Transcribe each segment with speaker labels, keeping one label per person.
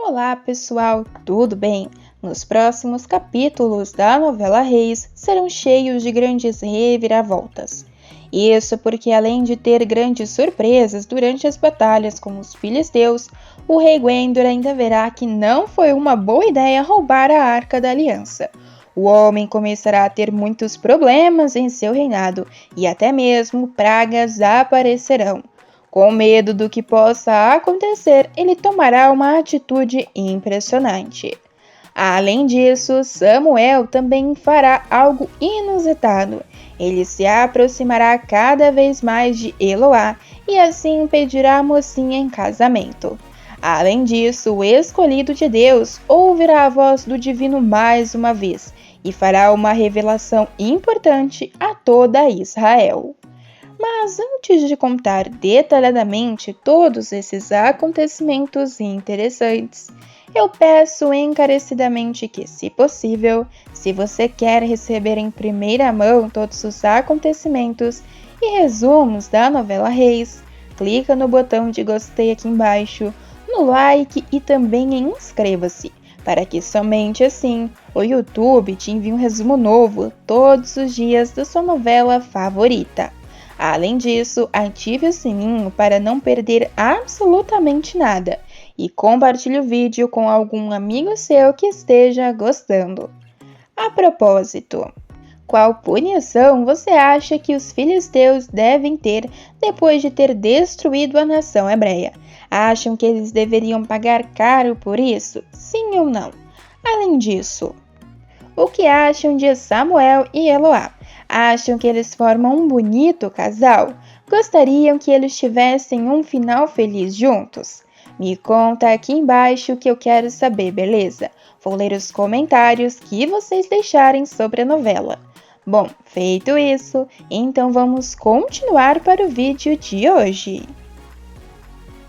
Speaker 1: Olá pessoal, tudo bem? Nos próximos capítulos da novela Reis serão cheios de grandes reviravoltas. Isso porque, além de ter grandes surpresas durante as batalhas com os filisteus, o rei Gwendor ainda verá que não foi uma boa ideia roubar a Arca da Aliança. O homem começará a ter muitos problemas em seu reinado e até mesmo pragas aparecerão. Com medo do que possa acontecer, ele tomará uma atitude impressionante. Além disso, Samuel também fará algo inusitado. Ele se aproximará cada vez mais de Eloá e assim pedirá a mocinha em casamento. Além disso, o escolhido de Deus ouvirá a voz do divino mais uma vez e fará uma revelação importante a toda Israel. Mas antes de contar detalhadamente todos esses acontecimentos interessantes, eu peço encarecidamente que, se possível, se você quer receber em primeira mão todos os acontecimentos e resumos da novela Reis, clica no botão de gostei aqui embaixo, no like e também em inscreva-se, para que somente assim o YouTube te envie um resumo novo todos os dias da sua novela favorita. Além disso, ative o sininho para não perder absolutamente nada e compartilhe o vídeo com algum amigo seu que esteja gostando. A propósito, qual punição você acha que os filisteus devem ter depois de ter destruído a nação hebreia? Acham que eles deveriam pagar caro por isso? Sim ou não? Além disso, o que acham de Samuel e Eloá? Acham que eles formam um bonito casal? Gostariam que eles tivessem um final feliz juntos? Me conta aqui embaixo que eu quero saber, beleza? Vou ler os comentários que vocês deixarem sobre a novela. Bom, feito isso, então vamos continuar para o vídeo de hoje.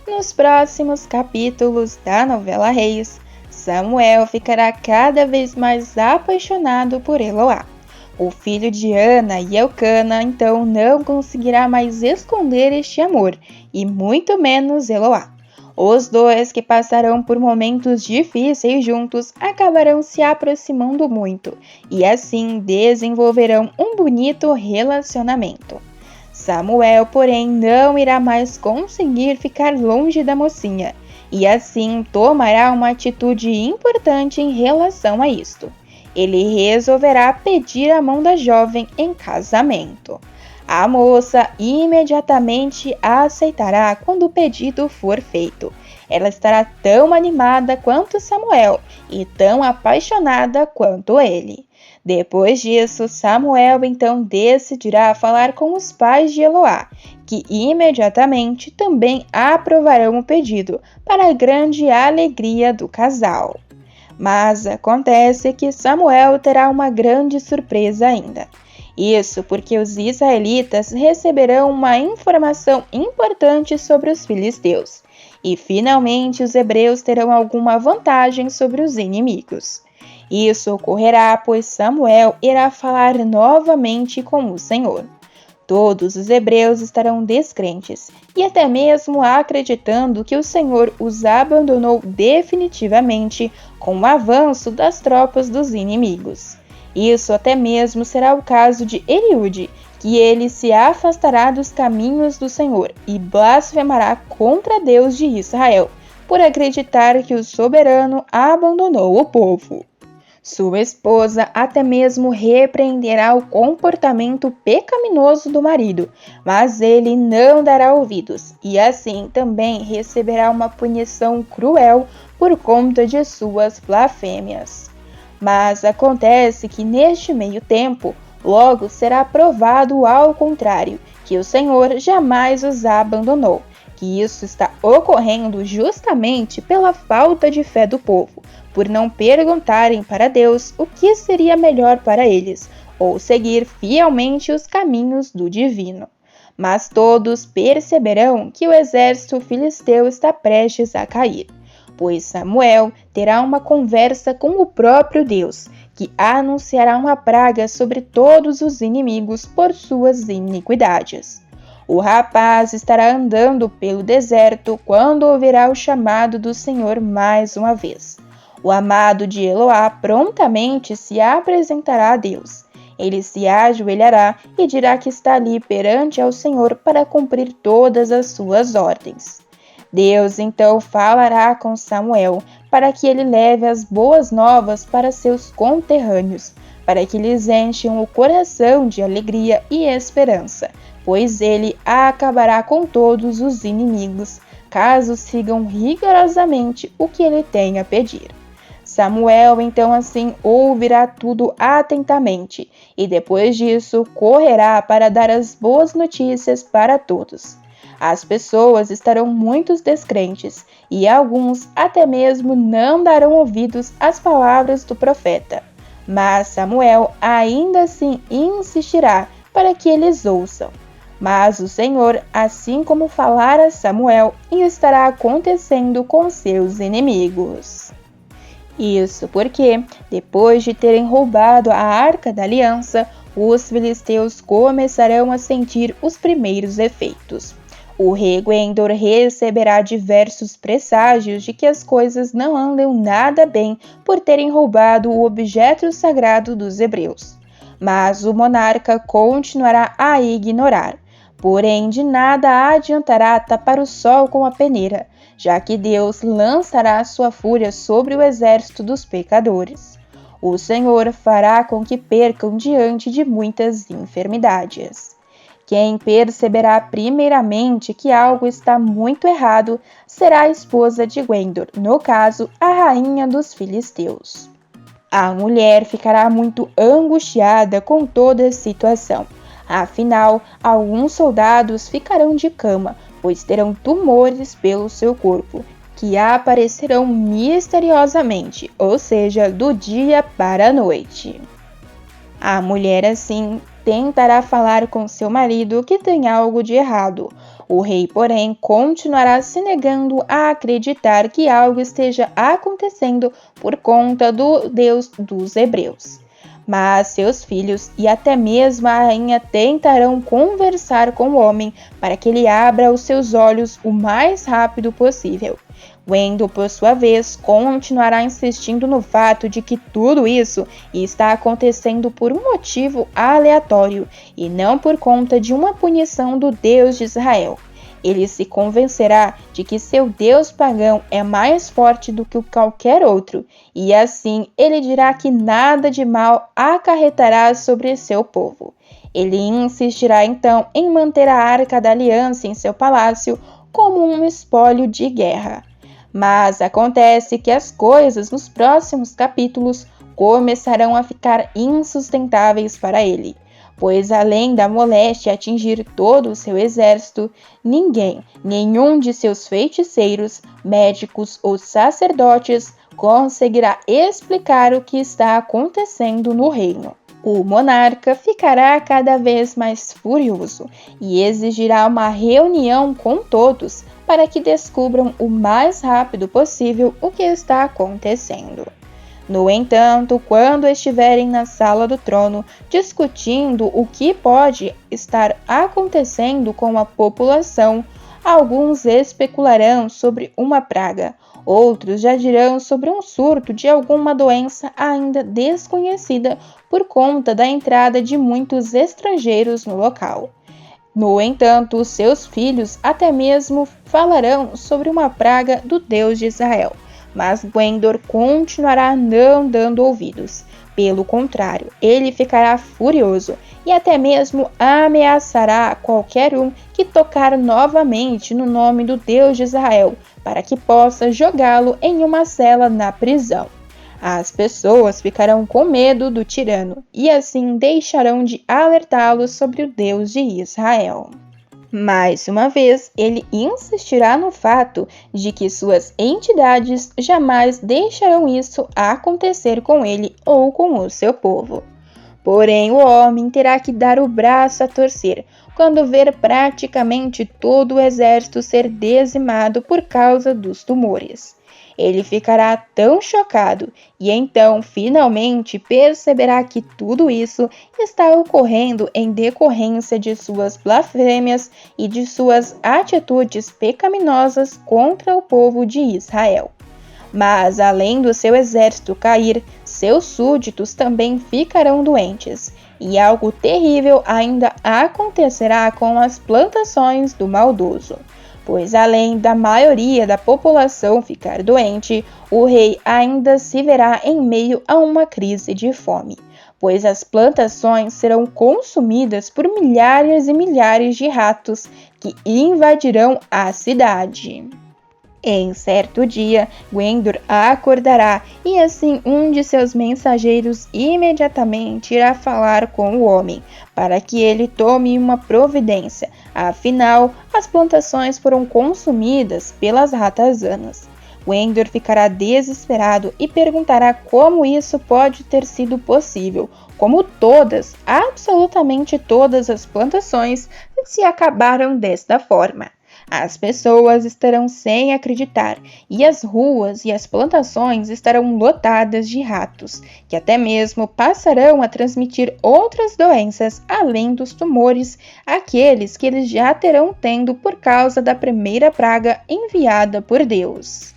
Speaker 1: Nos próximos capítulos da novela Reis, Samuel ficará cada vez mais apaixonado por Eloá. O filho de Ana e Elcana então não conseguirá mais esconder este amor, e muito menos Eloá. Os dois, que passarão por momentos difíceis juntos, acabarão se aproximando muito, e assim desenvolverão um bonito relacionamento. Samuel, porém, não irá mais conseguir ficar longe da mocinha, e assim tomará uma atitude importante em relação a isto. Ele resolverá pedir a mão da jovem em casamento. A moça imediatamente a aceitará quando o pedido for feito. Ela estará tão animada quanto Samuel e tão apaixonada quanto ele. Depois disso, Samuel então decidirá falar com os pais de Eloá, que imediatamente também aprovarão o pedido, para a grande alegria do casal. Mas acontece que Samuel terá uma grande surpresa ainda. Isso porque os israelitas receberão uma informação importante sobre os filisteus, e finalmente os hebreus terão alguma vantagem sobre os inimigos. Isso ocorrerá pois Samuel irá falar novamente com o Senhor. Todos os hebreus estarão descrentes e até mesmo acreditando que o Senhor os abandonou definitivamente com o avanço das tropas dos inimigos. Isso até mesmo será o caso de Eliúde, que ele se afastará dos caminhos do Senhor e blasfemará contra Deus de Israel, por acreditar que o soberano abandonou o povo. Sua esposa até mesmo repreenderá o comportamento pecaminoso do marido, mas ele não dará ouvidos, e assim também receberá uma punição cruel por conta de suas blasfêmias. Mas acontece que neste meio tempo, logo será provado ao contrário, que o Senhor jamais os abandonou, que isso está ocorrendo justamente pela falta de fé do povo, por não perguntarem para Deus o que seria melhor para eles, ou seguir fielmente os caminhos do divino. Mas todos perceberão que o exército filisteu está prestes a cair, pois Samuel terá uma conversa com o próprio Deus, que anunciará uma praga sobre todos os inimigos por suas iniquidades. O rapaz estará andando pelo deserto quando ouvirá o chamado do Senhor mais uma vez. O amado de Eloá prontamente se apresentará a Deus. Ele se ajoelhará e dirá que está ali perante ao Senhor para cumprir todas as suas ordens. Deus então falará com Samuel para que ele leve as boas novas para seus conterrâneos, para que lhes encham o coração de alegria e esperança, pois ele acabará com todos os inimigos, caso sigam rigorosamente o que ele tem a pedir. Samuel então assim ouvirá tudo atentamente e depois disso correrá para dar as boas notícias para todos. As pessoas estarão muito descrentes e alguns até mesmo não darão ouvidos às palavras do profeta. Mas Samuel ainda assim insistirá para que eles ouçam. Mas o Senhor, assim como falara a Samuel, estará acontecendo com seus inimigos. Isso porque, depois de terem roubado a Arca da Aliança, os filisteus começarão a sentir os primeiros efeitos. O rei Gwendor receberá diversos presságios de que as coisas não andam nada bem por terem roubado o objeto sagrado dos hebreus. Mas o monarca continuará a ignorar. Porém, de nada adiantará tapar o sol com a peneira, já que Deus lançará sua fúria sobre o exército dos pecadores. O Senhor fará com que percam diante de muitas enfermidades. Quem perceberá primeiramente que algo está muito errado será a esposa de Gwendor, no caso, a rainha dos filisteus. A mulher ficará muito angustiada com toda a situação. Afinal, alguns soldados ficarão de cama, pois terão tumores pelo seu corpo, que aparecerão misteriosamente, ou seja, do dia para a noite. A mulher, assim, tentará falar com seu marido que tem algo de errado. O rei, porém, continuará se negando a acreditar que algo esteja acontecendo por conta do Deus dos hebreus. Mas seus filhos e até mesmo a rainha tentarão conversar com o homem para que ele abra os seus olhos o mais rápido possível. Gwendor, por sua vez, continuará insistindo no fato de que tudo isso está acontecendo por um motivo aleatório e não por conta de uma punição do Deus de Israel. Ele se convencerá de que seu Deus pagão é mais forte do que qualquer outro, e assim ele dirá que nada de mal acarretará sobre seu povo. Ele insistirá então em manter a Arca da Aliança em seu palácio como um espólio de guerra. Mas acontece que as coisas nos próximos capítulos começarão a ficar insustentáveis para ele, pois além da moléstia atingir todo o seu exército, nenhum de seus feiticeiros, médicos ou sacerdotes conseguirá explicar o que está acontecendo no reino. O monarca ficará cada vez mais furioso e exigirá uma reunião com todos para que descubram o mais rápido possível o que está acontecendo. No entanto, quando estiverem na sala do trono discutindo o que pode estar acontecendo com a população, alguns especularão sobre uma praga, outros já dirão sobre um surto de alguma doença ainda desconhecida por conta da entrada de muitos estrangeiros no local. No entanto, seus filhos até mesmo falarão sobre uma praga do Deus de Israel, mas Gwendor continuará não dando ouvidos. Pelo contrário, ele ficará furioso e até mesmo ameaçará qualquer um que tocar novamente no nome do Deus de Israel, para que possa jogá-lo em uma cela na prisão. As pessoas ficarão com medo do tirano e assim deixarão de alertá-lo sobre o Deus de Israel. Mais uma vez, ele insistirá no fato de que suas entidades jamais deixarão isso acontecer com ele ou com o seu povo. Porém, o homem terá que dar o braço a torcer, quando ver praticamente todo o exército ser dizimado por causa dos tumores. Ele ficará tão chocado e então finalmente perceberá que tudo isso está ocorrendo em decorrência de suas blasfêmias e de suas atitudes pecaminosas contra o povo de Israel. Mas, além do seu exército cair, seus súditos também ficarão doentes, e algo terrível ainda acontecerá com as plantações do maldoso. Pois, além da maioria da população ficar doente, o rei ainda se verá em meio a uma crise de fome, pois as plantações serão consumidas por milhares e milhares de ratos que invadirão a cidade. Em certo dia, Gwendur acordará e assim um de seus mensageiros imediatamente irá falar com o homem, para que ele tome uma providência, afinal, as plantações foram consumidas pelas ratazanas. Gwendur ficará desesperado e perguntará como isso pode ter sido possível, como todas, absolutamente todas as plantações se acabaram desta forma. As pessoas estarão sem acreditar, e as ruas e as plantações estarão lotadas de ratos, que até mesmo passarão a transmitir outras doenças além dos tumores, aqueles que eles já terão tendo por causa da primeira praga enviada por Deus.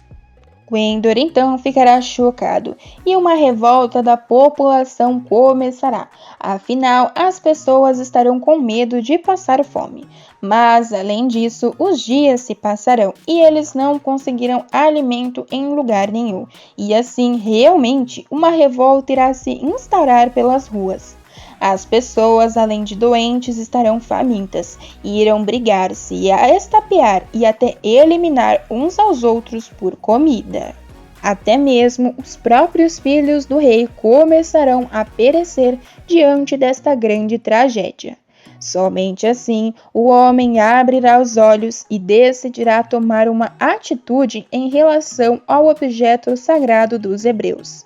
Speaker 1: Gwendur então ficará chocado e uma revolta da população começará. Afinal, as pessoas estarão com medo de passar fome. Mas, além disso, os dias se passarão e eles não conseguirão alimento em lugar nenhum. E assim, realmente, uma revolta irá se instaurar pelas ruas. As pessoas, além de doentes, estarão famintas e irão brigar-se, estapear e até eliminar uns aos outros por comida. Até mesmo os próprios filhos do rei começarão a perecer diante desta grande tragédia. Somente assim o homem abrirá os olhos e decidirá tomar uma atitude em relação ao objeto sagrado dos hebreus.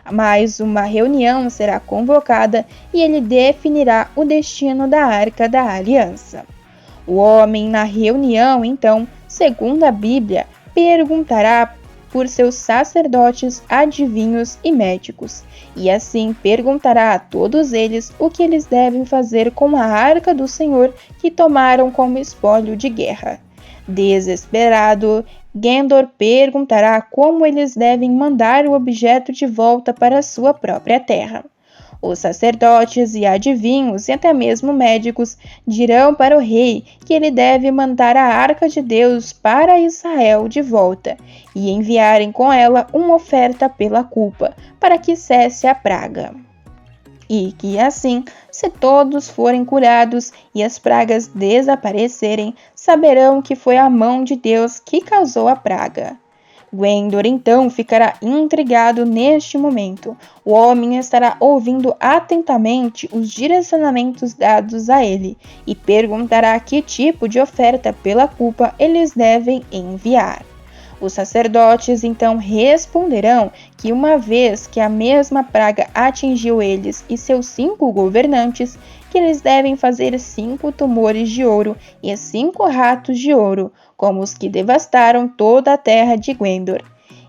Speaker 1: Mas uma reunião será convocada e ele definirá o destino da Arca da Aliança. O homem na reunião, então, segundo a Bíblia, perguntará por seus sacerdotes, adivinhos e médicos, e assim perguntará a todos eles o que eles devem fazer com a Arca do Senhor que tomaram como espólio de guerra. Desesperado, Gwendur perguntará como eles devem mandar o objeto de volta para sua própria terra. Os sacerdotes e adivinhos e até mesmo médicos dirão para o rei que ele deve mandar a Arca de Deus para Israel de volta e enviarem com ela uma oferta pela culpa, para que cesse a praga. E que assim, se todos forem curados e as pragas desaparecerem, saberão que foi a mão de Deus que causou a praga. Gwendur então ficará intrigado neste momento. O homem estará ouvindo atentamente os direcionamentos dados a ele e perguntará que tipo de oferta pela culpa eles devem enviar. Os sacerdotes então responderão que uma vez que a mesma praga atingiu eles e seus 5 governantes, que eles devem fazer 5 tumores de ouro e 5 ratos de ouro, como os que devastaram toda a terra de Gwendur.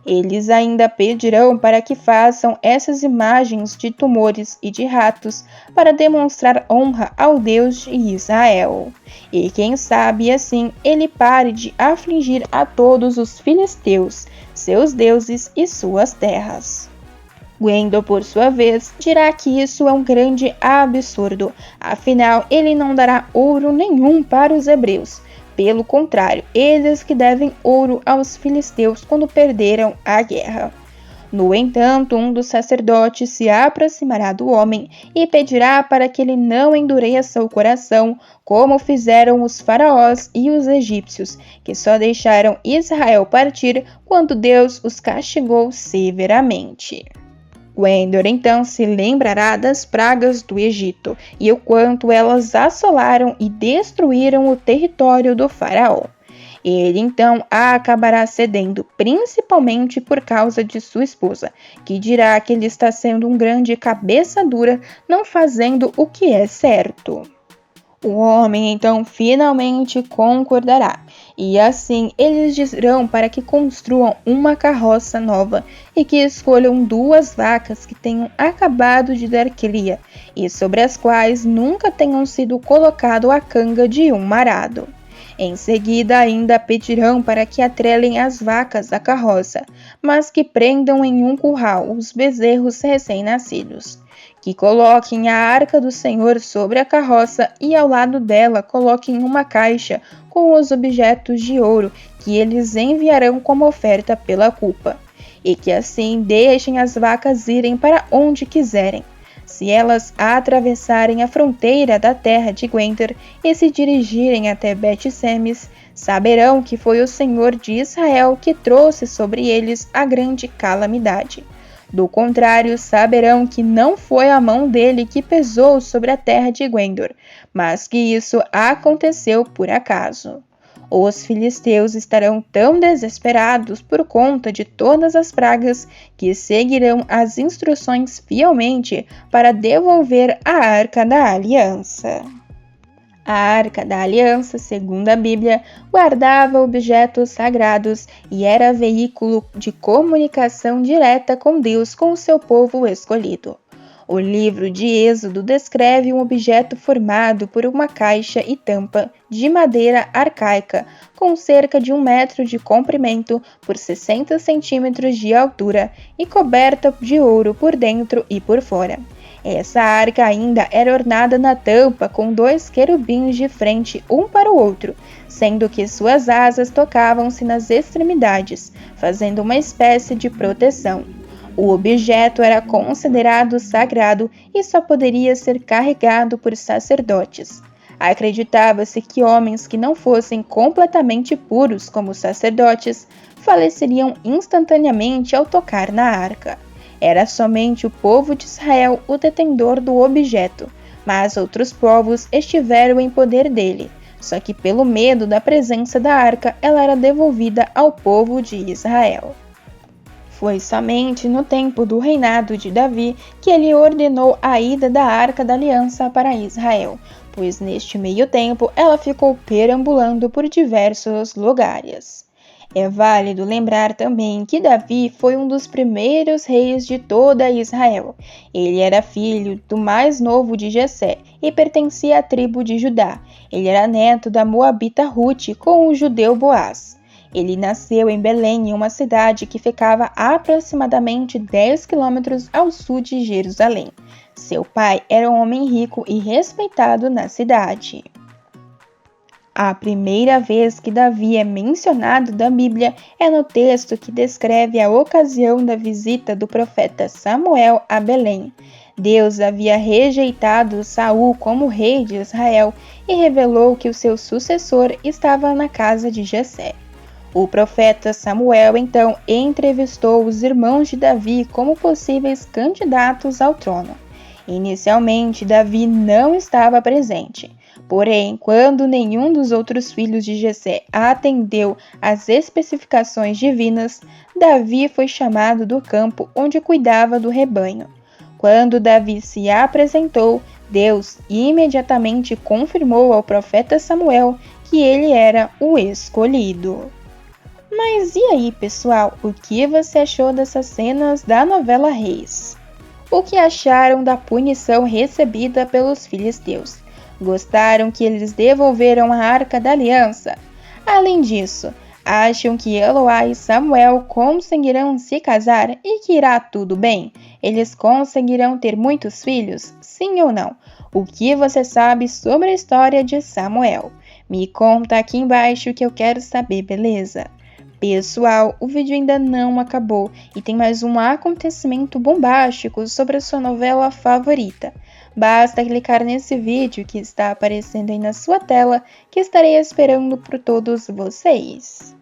Speaker 1: Eles ainda pedirão para que façam essas imagens de tumores e de ratos para demonstrar honra ao Deus de Israel. E quem sabe assim ele pare de afligir a todos os filisteus, seus deuses e suas terras. Gwendur, por sua vez, dirá que isso é um grande absurdo, afinal ele não dará ouro nenhum para os hebreus. Pelo contrário, eles que devem ouro aos filisteus quando perderam a guerra. No entanto, um dos sacerdotes se aproximará do homem e pedirá para que ele não endureça o coração, como fizeram os faraós e os egípcios, que só deixaram Israel partir quando Deus os castigou severamente. Gwendur então se lembrará das pragas do Egito e o quanto elas assolaram e destruíram o território do faraó. Ele então acabará cedendo, principalmente por causa de sua esposa, que dirá que ele está sendo um grande cabeça dura, não fazendo o que é certo. O homem então finalmente concordará, e assim eles dirão para que construam uma carroça nova e que escolham 2 vacas que tenham acabado de dar cria e sobre as quais nunca tenham sido colocado a canga de um arado. Em seguida ainda pedirão para que atrelem as vacas à carroça, mas que prendam em um curral os bezerros recém-nascidos. Que coloquem a arca do Senhor sobre a carroça e ao lado dela coloquem uma caixa com os objetos de ouro que eles enviarão como oferta pela culpa, e que assim deixem as vacas irem para onde quiserem. Se elas atravessarem a fronteira da terra de Guenter e se dirigirem até Bet-Semes, saberão que foi o Senhor de Israel que trouxe sobre eles a grande calamidade. Do contrário, saberão que não foi a mão dele que pesou sobre a terra de Guendor, mas que isso aconteceu por acaso. Os filisteus estarão tão desesperados por conta de todas as pragas que seguirão as instruções fielmente para devolver a Arca da Aliança. A Arca da Aliança, segundo a Bíblia, guardava objetos sagrados e era veículo de comunicação direta com Deus com o seu povo escolhido. O livro de Êxodo descreve um objeto formado por uma caixa e tampa de madeira arcaica, com cerca de 1 metro de comprimento por 60 centímetros de altura e coberta de ouro por dentro e por fora. Essa arca ainda era ornada na tampa com 2 querubins de frente um para o outro, sendo que suas asas tocavam-se nas extremidades, fazendo uma espécie de proteção. O objeto era considerado sagrado e só poderia ser carregado por sacerdotes. Acreditava-se que homens que não fossem completamente puros como sacerdotes faleceriam instantaneamente ao tocar na arca. Era somente o povo de Israel o detentor do objeto, mas outros povos estiveram em poder dele, só que pelo medo da presença da arca, ela era devolvida ao povo de Israel. Foi somente no tempo do reinado de Davi que ele ordenou a ida da Arca da Aliança para Israel, pois neste meio tempo ela ficou perambulando por diversos lugares. É válido lembrar também que Davi foi um dos primeiros reis de toda Israel. Ele era filho do mais novo de Jessé e pertencia à tribo de Judá. Ele era neto da moabita Rute com o judeu Boaz. Ele nasceu em Belém, uma cidade que ficava a aproximadamente 10 quilômetros ao sul de Jerusalém. Seu pai era um homem rico e respeitado na cidade. A primeira vez que Davi é mencionado da Bíblia é no texto que descreve a ocasião da visita do profeta Samuel a Belém. Deus havia rejeitado Saul como rei de Israel e revelou que o seu sucessor estava na casa de Jessé. O profeta Samuel então entrevistou os irmãos de Davi como possíveis candidatos ao trono. Inicialmente, Davi não estava presente. Porém, quando nenhum dos outros filhos de Jessé atendeu às especificações divinas, Davi foi chamado do campo onde cuidava do rebanho. Quando Davi se apresentou, Deus imediatamente confirmou ao profeta Samuel que ele era o escolhido. Mas e aí, pessoal, o que você achou dessas cenas da novela Reis? O que acharam da punição recebida pelos filisteus? Gostaram que eles devolveram a Arca da Aliança? Além disso, acham que Eloá e Samuel conseguirão se casar e que irá tudo bem? Eles conseguirão ter muitos filhos? Sim ou não? O que você sabe sobre a história de Samuel? Me conta aqui embaixo que eu quero saber, beleza? Pessoal, o vídeo ainda não acabou e tem mais um acontecimento bombástico sobre a sua novela favorita. Basta clicar nesse vídeo que está aparecendo aí na sua tela que estarei esperando por todos vocês.